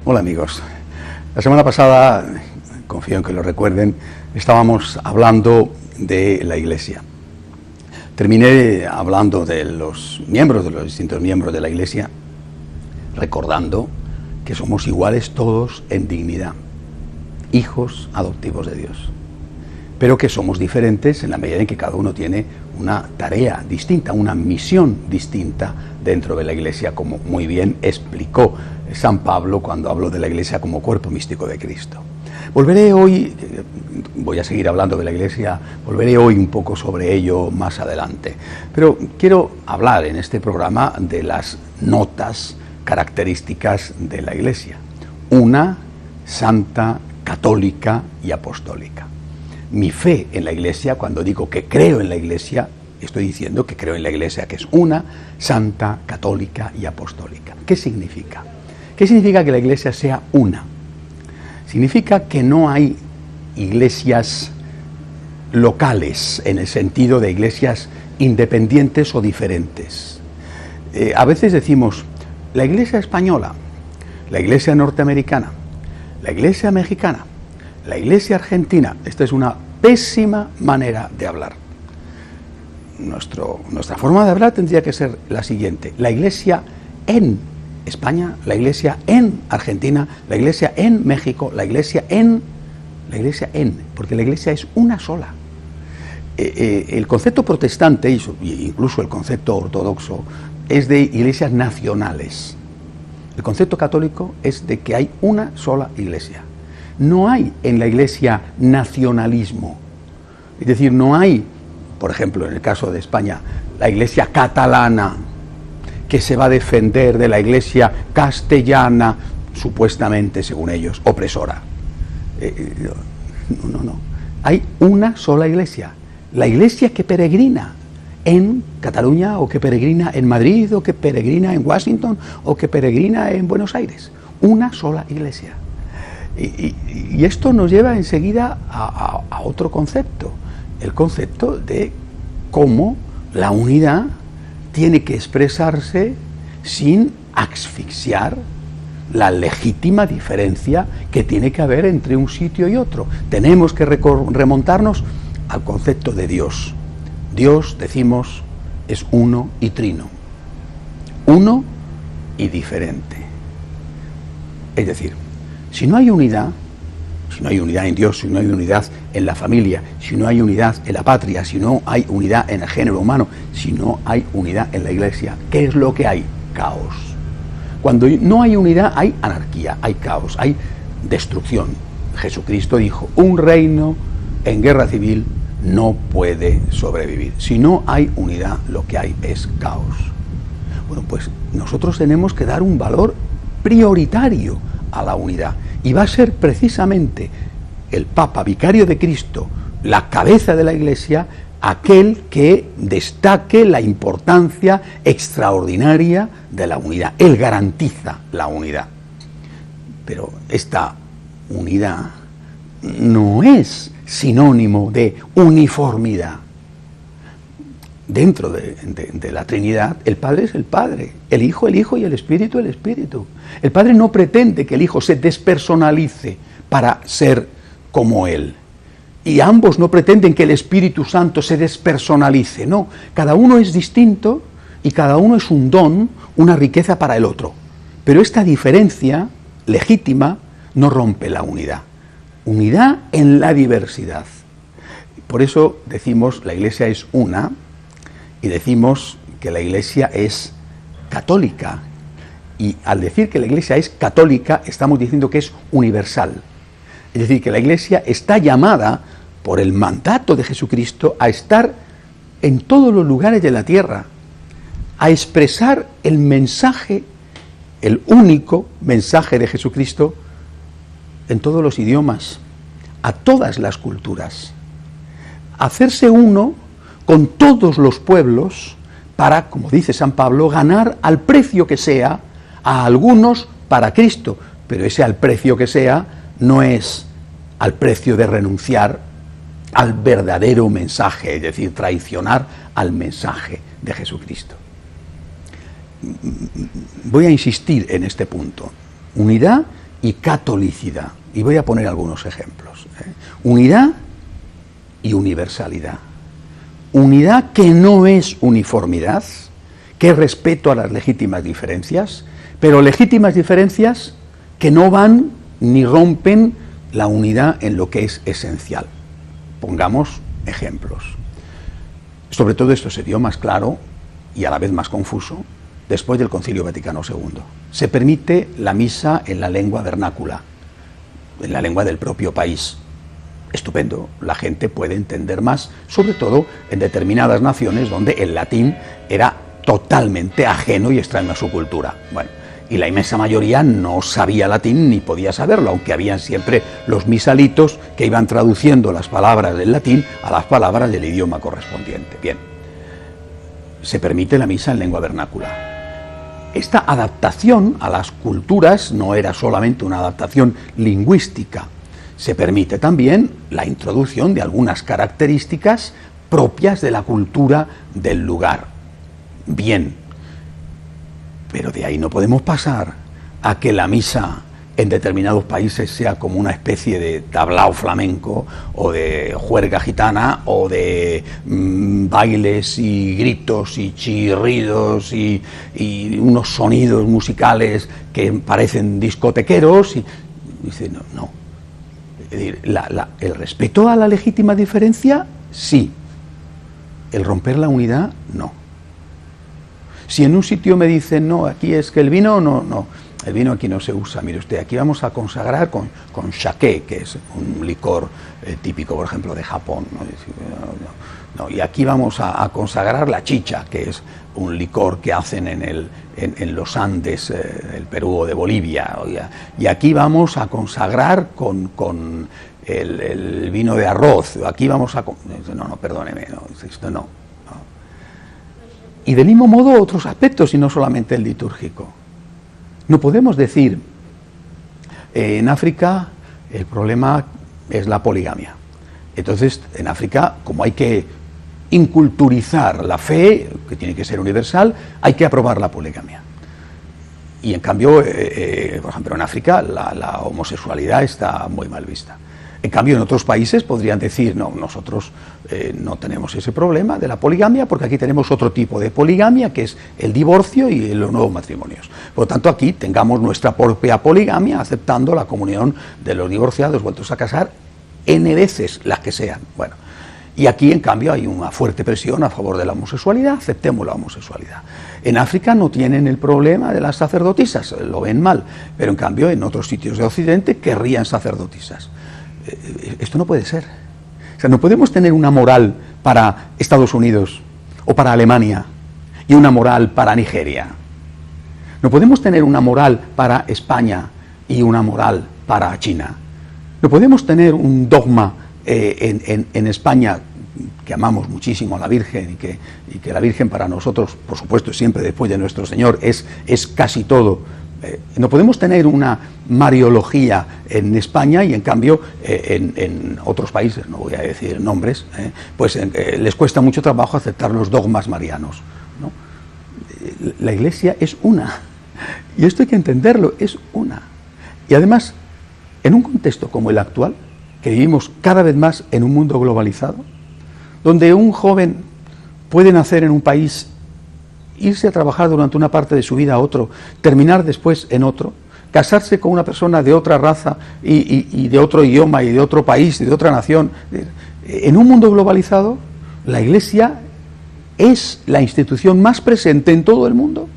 Hola amigos, la semana pasada, confío en que lo recuerden, estábamos hablando de la Iglesia. Terminé hablando de los distintos miembros de la Iglesia, recordando que somos iguales todos en dignidad, hijos adoptivos de Dios, pero que somos diferentes en la medida en que cada uno tiene una tarea distinta, una misión distinta dentro de la Iglesia, como muy bien explicó San Pablo cuando habló de la Iglesia como cuerpo místico de Cristo. Volveré hoy, voy a seguir hablando de la Iglesia, volveré hoy un poco sobre ello más adelante, pero quiero hablar en este programa de las notas características de la Iglesia, una, santa, católica y apostólica. Mi fe en la Iglesia, cuando digo que creo en la Iglesia, estoy diciendo que creo en la Iglesia que es una, santa, católica y apostólica. ¿Qué significa? ¿Qué significa que la Iglesia sea una? Significa que no hay iglesias locales, en el sentido de iglesias independientes o diferentes. A veces decimos, la Iglesia española, la Iglesia norteamericana, la Iglesia mexicana, la Iglesia argentina. Esta es una pésima manera de hablar. Nuestra forma de hablar tendría que ser la siguiente: la Iglesia en España, la Iglesia en Argentina, la Iglesia en México, la Iglesia en, porque la Iglesia es una sola. El concepto protestante, incluso el concepto ortodoxo, es de iglesias nacionales. El concepto católico es de que hay una sola Iglesia. No hay en la Iglesia nacionalismo. Es decir, no hay, por ejemplo, en el caso de España, la Iglesia catalana, que se va a defender de la Iglesia castellana, supuestamente, según ellos, opresora. No. Hay una sola Iglesia. La Iglesia que peregrina en Cataluña, o que peregrina en Madrid, o que peregrina en Washington, o que peregrina en Buenos Aires. Una sola Iglesia. Y esto nos lleva enseguida a otro concepto, el concepto de cómo la unidad tiene que expresarse sin asfixiar la legítima diferencia que tiene que haber entre un sitio y otro. Tenemos que remontarnos al concepto de Dios. Dios, decimos, es uno y trino, uno y diferente. Es decir, si no hay unidad en Dios, si no hay unidad en la familia, si no hay unidad en la patria, si no hay unidad en el género humano, si no hay unidad en la Iglesia, ¿qué es lo que hay? Caos. Cuando no hay unidad, hay anarquía, hay caos, hay destrucción. Jesucristo dijo, un reino en guerra civil no puede sobrevivir. Si no hay unidad, lo que hay es caos. Bueno, pues nosotros tenemos que dar un valor prioritario a la unidad. Y va a ser precisamente el Papa, vicario de Cristo, la cabeza de la Iglesia, aquel que destaque la importancia extraordinaria de la unidad. Él garantiza la unidad. Pero esta unidad no es sinónimo de uniformidad. Dentro de la Trinidad, el Padre es el Padre, el Hijo y el Espíritu el Espíritu. El Padre no pretende que el Hijo se despersonalice para ser como Él. Y ambos no pretenden que el Espíritu Santo se despersonalice. No, cada uno es distinto y cada uno es un don, una riqueza para el otro. Pero esta diferencia legítima no rompe la unidad. Unidad en la diversidad. Por eso decimos la Iglesia es una. Y decimos que la Iglesia es católica. Y al decir que la Iglesia es católica, estamos diciendo que es universal. Es decir, que la Iglesia está llamada por el mandato de Jesucristo a estar en todos los lugares de la tierra, a expresar el mensaje, el único mensaje de Jesucristo en todos los idiomas, a todas las culturas. Hacerse uno con todos los pueblos para, como dice San Pablo, ganar al precio que sea a algunos para Cristo. Pero ese al precio que sea no es al precio de renunciar al verdadero mensaje, es decir, traicionar al mensaje de Jesucristo. Voy a insistir en este punto. Unidad y catolicidad. Y voy a poner algunos ejemplos. Unidad y universalidad. Unidad que no es uniformidad, que es respeto a las legítimas diferencias, pero legítimas diferencias que no van ni rompen la unidad en lo que es esencial. Pongamos ejemplos. Sobre todo esto se dio más claro y a la vez más confuso después del Concilio Vaticano II. Se permite la misa en la lengua vernácula, en la lengua del propio país. Estupendo, la gente puede entender más, sobre todo en determinadas naciones donde el latín era totalmente ajeno y extraño a su cultura. Bueno, y la inmensa mayoría no sabía latín ni podía saberlo, aunque habían siempre los misalitos que iban traduciendo las palabras del latín a las palabras del idioma correspondiente. Bien, se permite la misa en lengua vernácula. Esta adaptación a las culturas no era solamente una adaptación lingüística, se permite también la introducción de algunas características propias de la cultura del lugar. Bien, pero de ahí no podemos pasar a que la misa en determinados países sea como una especie de tablao flamenco o de juerga gitana o de bailes y gritos y chirridos y unos sonidos musicales que parecen discotequeros y dice no. Es decir, el respeto a la legítima diferencia, sí. El romper la unidad, no. Si en un sitio me dicen, no, aquí es que el vino, no, el vino aquí no se usa. Mire usted, aquí vamos a consagrar con sake, que es un licor típico, por ejemplo, de Japón. No, y aquí vamos a consagrar la chicha, que es un licor que hacen en los Andes, del Perú o de Bolivia. Y aquí vamos a consagrar con el vino de arroz. Aquí vamos a... No, perdóneme, esto no. Y del mismo modo otros aspectos y no solamente el litúrgico. No podemos decir, en África el problema es la poligamia. Entonces, en África, como hay que inculturizar la fe, que tiene que ser universal, hay que aprobar la poligamia. Y en cambio, por ejemplo, en África la homosexualidad está muy mal vista. En cambio, en otros países podrían decir, no, nosotros no tenemos ese problema de la poligamia porque aquí tenemos otro tipo de poligamia que es el divorcio y los nuevos matrimonios. Por lo tanto, aquí tengamos nuestra propia poligamia aceptando la comunión de los divorciados vueltos a casar N veces, las que sean. Bueno, y aquí, en cambio, hay una fuerte presión a favor de la homosexualidad, aceptemos la homosexualidad. En África no tienen el problema de las sacerdotisas, lo ven mal, pero en cambio en otros sitios de Occidente querrían sacerdotisas. Esto no puede ser. O sea, no podemos tener una moral para Estados Unidos o para Alemania y una moral para Nigeria. No podemos tener una moral para España y una moral para China. No podemos tener un dogma en España, que amamos muchísimo a la Virgen y que la Virgen para nosotros, por supuesto, siempre después de nuestro Señor, es casi todo. No podemos tener una mariología en España y en cambio en otros países, no voy a decir nombres, pues les cuesta mucho trabajo aceptar los dogmas marianos, ¿no? La Iglesia es una, y esto hay que entenderlo, es una. Y además, en un contexto como el actual, que vivimos cada vez más en un mundo globalizado, donde un joven puede nacer en un país, irse a trabajar durante una parte de su vida a otro, terminar después en otro, casarse con una persona de otra raza y de otro idioma y de otro país y de otra nación. En un mundo globalizado, la Iglesia es la institución más presente en todo el mundo,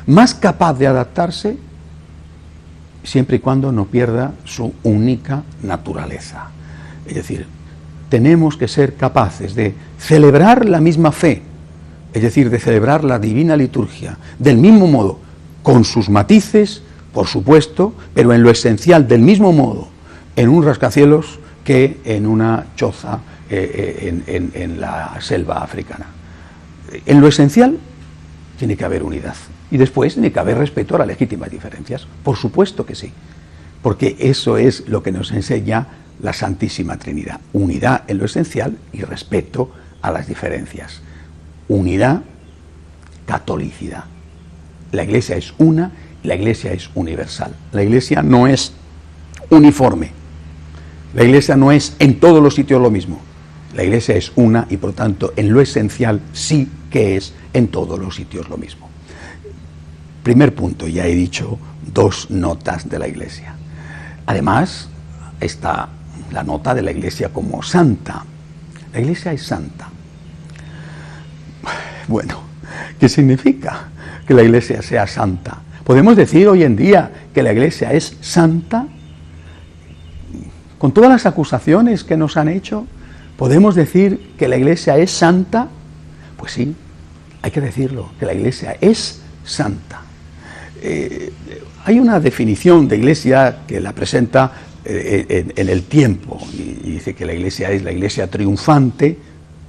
más capaz de adaptarse, siempre y cuando no pierda su única naturaleza. Es decir, tenemos que ser capaces de celebrar la misma fe, es decir, de celebrar la divina liturgia, del mismo modo, con sus matices, por supuesto, pero en lo esencial del mismo modo, en un rascacielos que en una choza en la selva africana. En lo esencial tiene que haber unidad y después tiene que haber respeto a las legítimas diferencias, por supuesto que sí, porque eso es lo que nos enseña la Santísima Trinidad, unidad en lo esencial y respeto a las diferencias. Unidad, catolicidad. La Iglesia es una, la Iglesia es universal. La Iglesia no es uniforme. La Iglesia no es en todos los sitios lo mismo. La Iglesia es una y, por tanto, en lo esencial sí que es en todos los sitios lo mismo. Primer punto, ya he dicho 2 notas de la Iglesia. Además, está la nota de la Iglesia como santa. La Iglesia es santa. Bueno, ¿qué significa que la Iglesia sea santa? ¿Podemos decir hoy en día que la Iglesia es santa? Con todas las acusaciones que nos han hecho, ¿podemos decir que la Iglesia es santa? Pues sí, hay que decirlo, que la Iglesia es santa. Hay una definición de Iglesia que la presenta en el tiempo, y dice que la Iglesia es la Iglesia triunfante,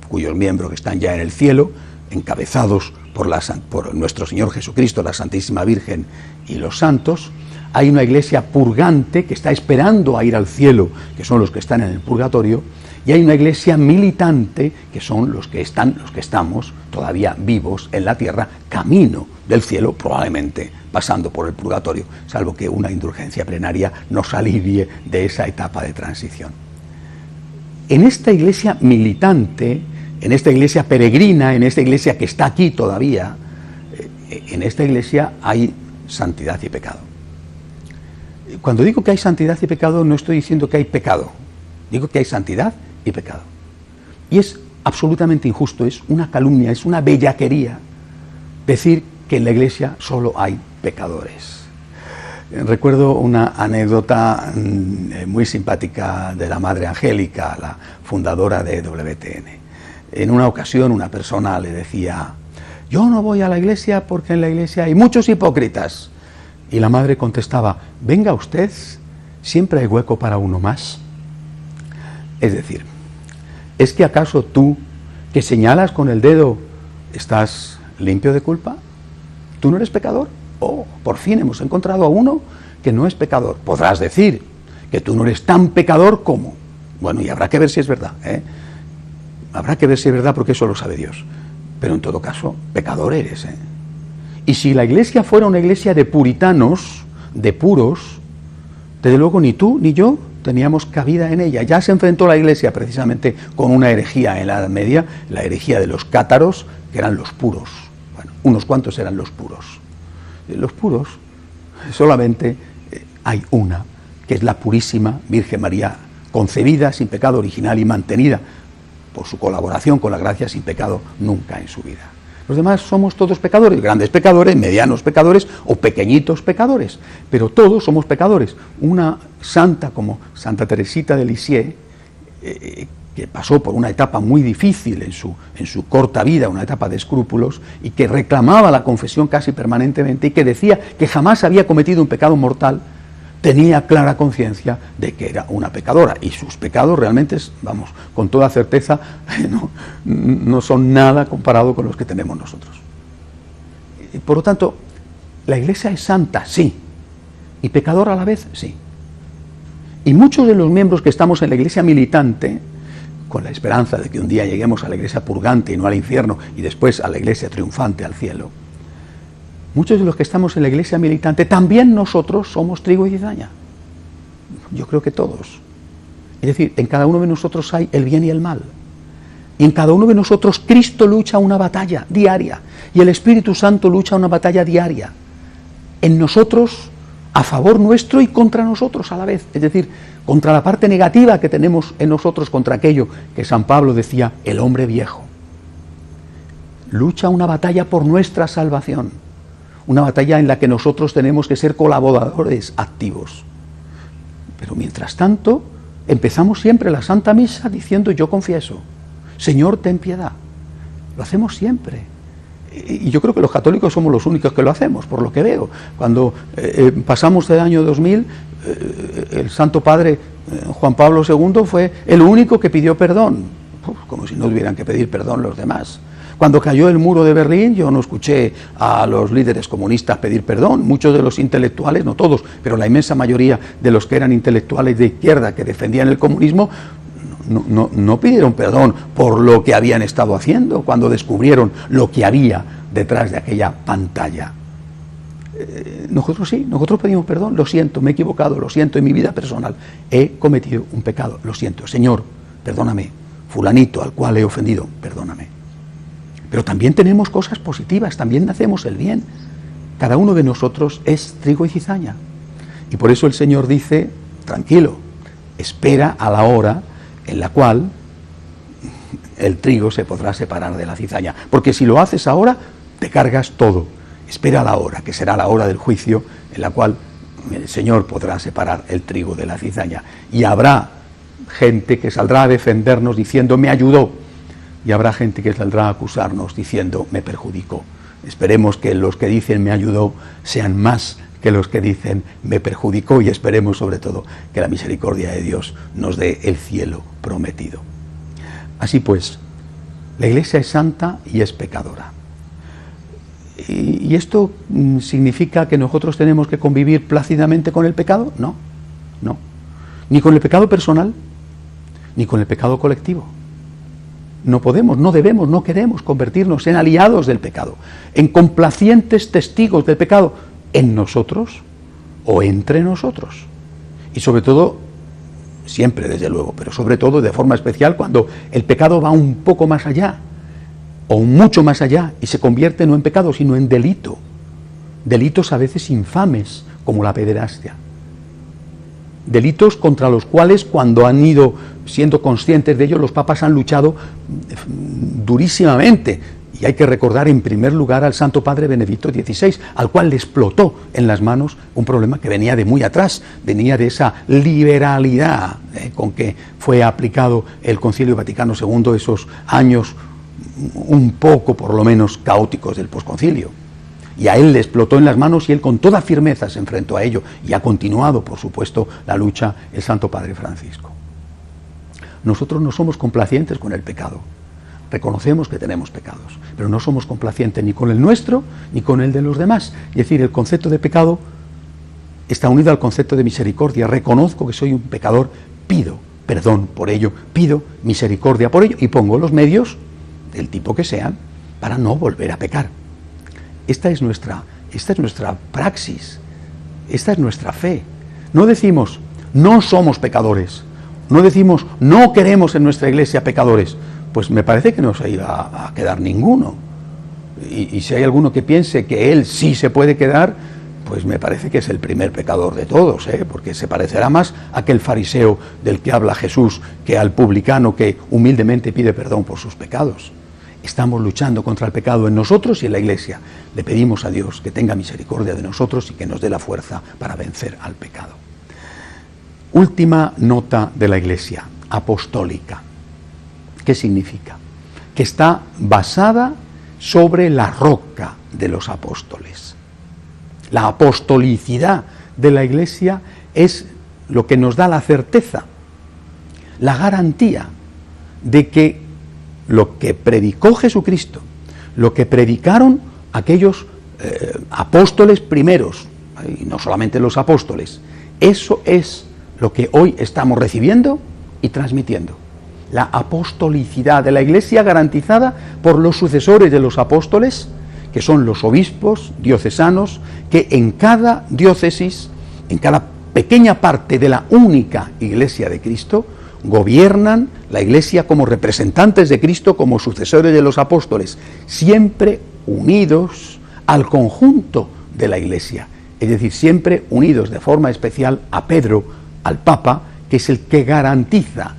cuyos miembros están ya en el cielo, encabezados por nuestro Señor Jesucristo, la Santísima Virgen y los santos. Hay una Iglesia purgante que está esperando a ir al cielo, que son los que están en el purgatorio, y hay una Iglesia militante, que son los que estamos todavía vivos en la tierra, camino del cielo, probablemente pasando por el purgatorio, salvo que una indulgencia plenaria nos alivie de esa etapa de transición. En esta Iglesia militante, en esta Iglesia peregrina, en esta Iglesia que está aquí todavía, en esta Iglesia hay santidad y pecado. Cuando digo que hay santidad y pecado, no estoy diciendo que hay pecado, digo que hay santidad y pecado. Y es absolutamente injusto, es una calumnia, es una bellaquería decir que en la Iglesia solo hay pecadores. Recuerdo una anécdota muy simpática de la Madre Angélica, la fundadora de WTN. En una ocasión una persona le decía: yo no voy a la Iglesia porque en la Iglesia hay muchos hipócritas. Y la madre contestaba: venga usted, siempre hay hueco para uno más. Es decir, ¿es que acaso tú, que señalas con el dedo, estás limpio de culpa? ¿Tú no eres pecador? Oh, por fin hemos encontrado a uno que no es pecador. Podrás decir que tú no eres tan pecador como. Bueno, y habrá que ver si es verdad, ¿eh? Habrá que ver si es verdad, porque eso lo sabe Dios. Pero en todo caso, pecador eres, ¿eh? Y si la Iglesia fuera una iglesia de puritanos, de puros, desde luego ni tú ni yo teníamos cabida en ella. Ya se enfrentó la Iglesia precisamente con una herejía en la Edad Media, la herejía de los cátaros, que eran los puros. Bueno, unos cuantos eran los puros. Los puros, solamente hay una, que es la purísima Virgen María, concebida sin pecado original y mantenida por su colaboración con la gracia sin pecado nunca en su vida. Los demás somos todos pecadores, grandes pecadores, medianos pecadores o pequeñitos pecadores, pero todos somos pecadores. Una santa como Santa Teresita de Lisieux, que pasó por una etapa muy difícil en su corta vida, una etapa de escrúpulos, y que reclamaba la confesión casi permanentemente, y que decía que jamás había cometido un pecado mortal, tenía clara conciencia de que era una pecadora, y sus pecados realmente, vamos, con toda certeza, no son nada comparado con los que tenemos nosotros. Y por lo tanto, la Iglesia es santa, sí, y pecadora a la vez, sí. Y muchos de los miembros que estamos en la Iglesia militante, con la esperanza de que un día lleguemos a la Iglesia purgante y no al infierno, y después a la Iglesia triunfante al cielo, muchos de los que estamos en la Iglesia militante, también nosotros somos trigo y cizaña. Yo creo que todos. Es decir, en cada uno de nosotros hay el bien y el mal. Y en cada uno de nosotros Cristo lucha una batalla diaria. Y el Espíritu Santo lucha una batalla diaria. En nosotros, a favor nuestro y contra nosotros a la vez. Es decir, contra la parte negativa que tenemos en nosotros, contra aquello que San Pablo decía, el hombre viejo. Lucha una batalla por nuestra salvación. Una batalla en la que nosotros tenemos que ser colaboradores activos. Pero mientras tanto, empezamos siempre la Santa Misa diciendo: yo confieso, Señor, ten piedad. Lo hacemos siempre. Y yo creo que los católicos somos los únicos que lo hacemos, por lo que veo. Cuando pasamos el año 2000, el Santo Padre Juan Pablo II fue el único que pidió perdón. Como si no tuvieran que pedir perdón los demás. Cuando cayó el muro de Berlín, yo no escuché a los líderes comunistas pedir perdón. Muchos de los intelectuales, no todos, pero la inmensa mayoría de los que eran intelectuales de izquierda que defendían el comunismo, no pidieron perdón por lo que habían estado haciendo cuando descubrieron lo que había detrás de aquella pantalla. Nosotros sí, nosotros pedimos perdón, lo siento, me he equivocado, lo siento, en mi vida personal he cometido un pecado, lo siento, Señor, perdóname, fulanito al cual he ofendido, perdóname. Pero también tenemos cosas positivas, también hacemos el bien. Cada uno de nosotros es trigo y cizaña. Y por eso el Señor dice, tranquilo, espera a la hora en la cual el trigo se podrá separar de la cizaña. Porque si lo haces ahora, te cargas todo. Espera a la hora, que será la hora del juicio, en la cual el Señor podrá separar el trigo de la cizaña. Y habrá gente que saldrá a defendernos diciendo, me ayudó. Y habrá gente que saldrá a acusarnos diciendo, me perjudicó. Esperemos que los que dicen me ayudó sean más que los que dicen me perjudicó, y esperemos sobre todo que la misericordia de Dios nos dé el cielo prometido. Así pues, la Iglesia es santa y es pecadora. ¿Y esto significa que nosotros tenemos que convivir plácidamente con el pecado? No, no. Ni con el pecado personal, ni con el pecado colectivo. No podemos, no debemos, no queremos convertirnos en aliados del pecado, en complacientes testigos del pecado, en nosotros o entre nosotros. Y sobre todo, siempre desde luego, pero sobre todo de forma especial cuando el pecado va un poco más allá, o mucho más allá, y se convierte no en pecado, sino en delito. Delitos a veces infames, como la pederastia. Delitos contra los cuales, cuando han ido siendo conscientes de ello, los papas han luchado durísimamente. Y hay que recordar en primer lugar al Santo Padre Benedicto XVI, al cual le explotó en las manos un problema que venía de muy atrás, venía de esa liberalidad con que fue aplicado el Concilio Vaticano II, esos años un poco por lo menos caóticos del posconcilio. Y a él le explotó en las manos y él con toda firmeza se enfrentó a ello, y ha continuado, por supuesto, la lucha el Santo Padre Francisco. Nosotros no somos complacientes con el pecado, reconocemos que tenemos pecados, pero no somos complacientes ni con el nuestro ni con el de los demás. Es decir, el concepto de pecado está unido al concepto de misericordia. Reconozco que soy un pecador, pido perdón por ello, pido misericordia por ello y pongo los medios, del tipo que sean, para no volver a pecar. Esta es nuestra praxis, esta es nuestra fe. No decimos, no somos pecadores, no decimos, no queremos en nuestra iglesia pecadores, pues me parece que no se iba a quedar ninguno. Y si hay alguno que piense que él sí se puede quedar, pues me parece que es el primer pecador de todos, porque se parecerá más a aquel fariseo del que habla Jesús que al publicano que humildemente pide perdón por sus pecados. Estamos luchando contra el pecado en nosotros y en la Iglesia. Le pedimos a Dios que tenga misericordia de nosotros y que nos dé la fuerza para vencer al pecado. Última nota de la Iglesia, apostólica. ¿Qué significa? Que está basada sobre la roca de los apóstoles. La apostolicidad de la Iglesia es lo que nos da la certeza, la garantía de que lo que predicó Jesucristo, lo que predicaron aquellos apóstoles primeros, y no solamente los apóstoles, eso es lo que hoy estamos recibiendo y transmitiendo. La apostolicidad de la Iglesia garantizada por los sucesores de los apóstoles, que son los obispos diocesanos, que en cada diócesis, en cada pequeña parte de la única Iglesia de Cristo, gobiernan la Iglesia como representantes de Cristo, como sucesores de los apóstoles, siempre unidos al conjunto de la Iglesia, es decir, siempre unidos de forma especial a Pedro, al Papa, que es el que garantiza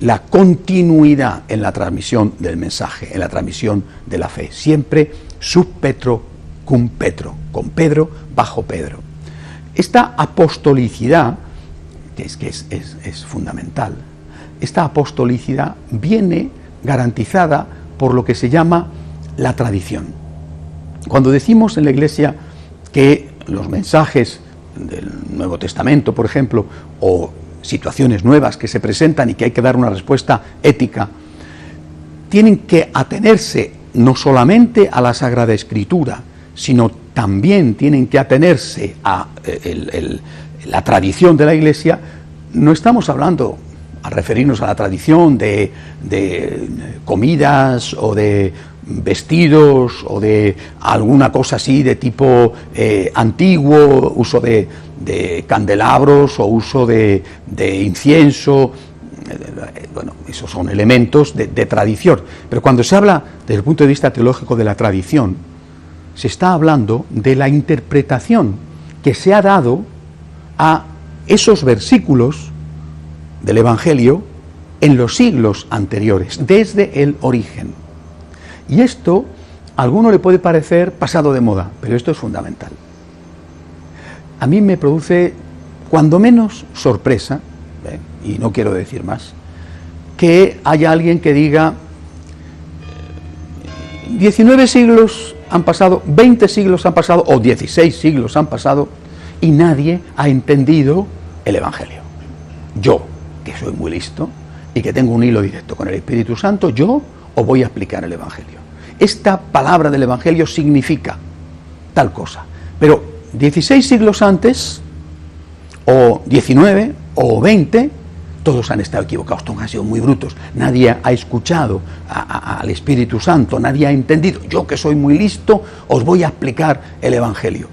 la continuidad en la transmisión del mensaje, en la transmisión de la fe, siempre sub Petro cum Petro, con Pedro bajo Pedro. Esta apostolicidad, que es fundamental, esta apostolicidad viene garantizada por lo que se llama la tradición. Cuando decimos en la Iglesia que los mensajes del Nuevo Testamento, por ejemplo, o situaciones nuevas que se presentan y que hay que dar una respuesta ética, tienen que atenerse no solamente a la Sagrada Escritura, sino también tienen que atenerse a la tradición de la Iglesia. No estamos hablando, al referirnos a la tradición de comidas o de vestidos o de alguna cosa así de tipo antiguo, uso de candelabros o uso de incienso. Bueno, esos son elementos de tradición. Pero cuando se habla desde el punto de vista teológico de la tradición, se está hablando de la interpretación que se ha dado a esos versículos del Evangelio en los siglos anteriores, desde el origen. Y esto a alguno le puede parecer pasado de moda, pero esto es fundamental. A mí me produce, cuando menos, sorpresa, y no quiero decir más, que haya alguien que diga 19 siglos han pasado, 20 siglos han pasado, o 16 siglos han pasado, y nadie ha entendido el Evangelio. Yo, que soy muy listo, y que tengo un hilo directo con el Espíritu Santo, yo os voy a explicar el Evangelio. Esta palabra del Evangelio significa tal cosa, pero 16 siglos antes, o 19, o 20, todos han estado equivocados, todos han sido muy brutos, nadie ha escuchado al Espíritu Santo, nadie ha entendido. Yo, que soy muy listo, os voy a explicar el Evangelio.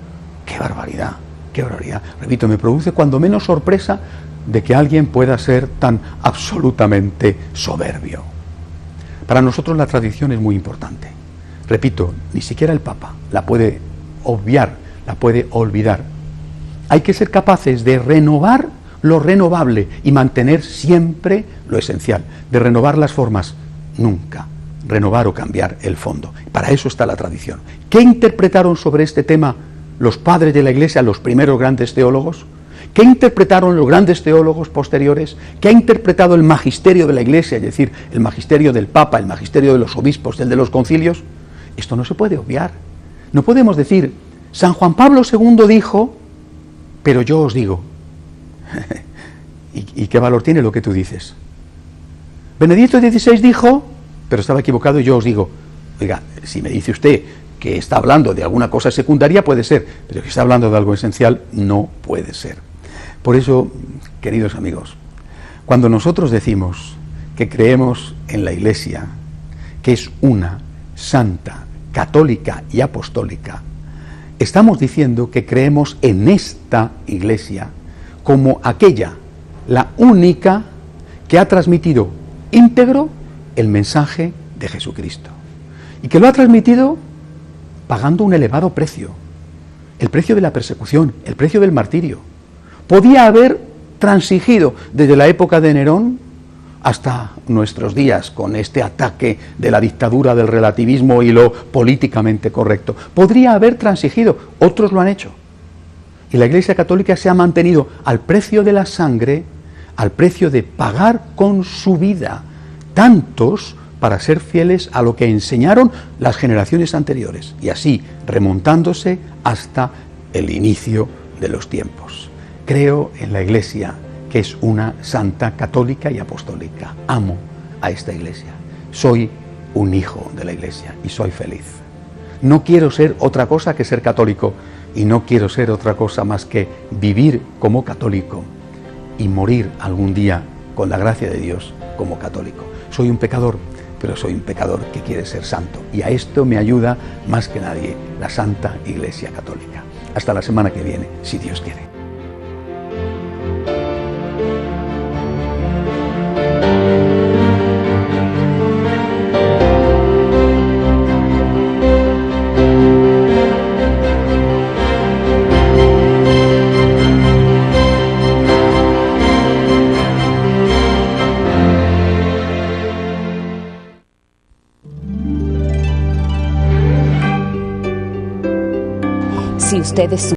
¡Qué barbaridad! ¡Qué barbaridad! Repito, me produce cuando menos sorpresa de que alguien pueda ser tan absolutamente soberbio. Para nosotros la tradición es muy importante. Repito, ni siquiera el Papa la puede obviar, la puede olvidar. Hay que ser capaces de renovar lo renovable y mantener siempre lo esencial. De renovar las formas, nunca renovar o cambiar el fondo. Para eso está la tradición. ¿Qué interpretaron sobre este tema los padres de la Iglesia, los primeros grandes teólogos? ¿Qué interpretaron los grandes teólogos posteriores? ¿Qué ha interpretado el magisterio de la Iglesia, es decir, el magisterio del Papa, el magisterio de los obispos, el de los concilios? Esto no se puede obviar. No podemos decir, San Juan Pablo II dijo, pero yo os digo. ¿Y qué valor tiene lo que tú dices? Benedicto XVI dijo, pero estaba equivocado y yo os digo. Oiga, si me dice usted que está hablando de alguna cosa secundaria, puede ser, pero que está hablando de algo esencial, no puede ser. Por eso, queridos amigos, cuando nosotros decimos que creemos en la Iglesia, que es una, santa, católica y apostólica, estamos diciendo que creemos en esta Iglesia como aquella, la única, que ha transmitido íntegro el mensaje de Jesucristo. Y que lo ha transmitido pagando un elevado precio, el precio de la persecución, el precio del martirio. Podía haber transigido desde la época de Nerón hasta nuestros días con este ataque de la dictadura del relativismo y lo políticamente correcto. Podría haber transigido, otros lo han hecho. Y la Iglesia Católica se ha mantenido al precio de la sangre, al precio de pagar con su vida, tantos para ser fieles a lo que enseñaron las generaciones anteriores, y así remontándose hasta el inicio de los tiempos. Creo en la Iglesia, que es una santa, católica y apostólica. Amo a esta Iglesia. Soy un hijo de la Iglesia y soy feliz. No quiero ser otra cosa que ser católico, y no quiero ser otra cosa más que vivir como católico y morir algún día con la gracia de Dios como católico. Soy un pecador, pero soy un pecador que quiere ser santo, y a esto me ayuda más que nadie la Santa Iglesia Católica. Hasta la semana que viene, si Dios quiere. Si usted es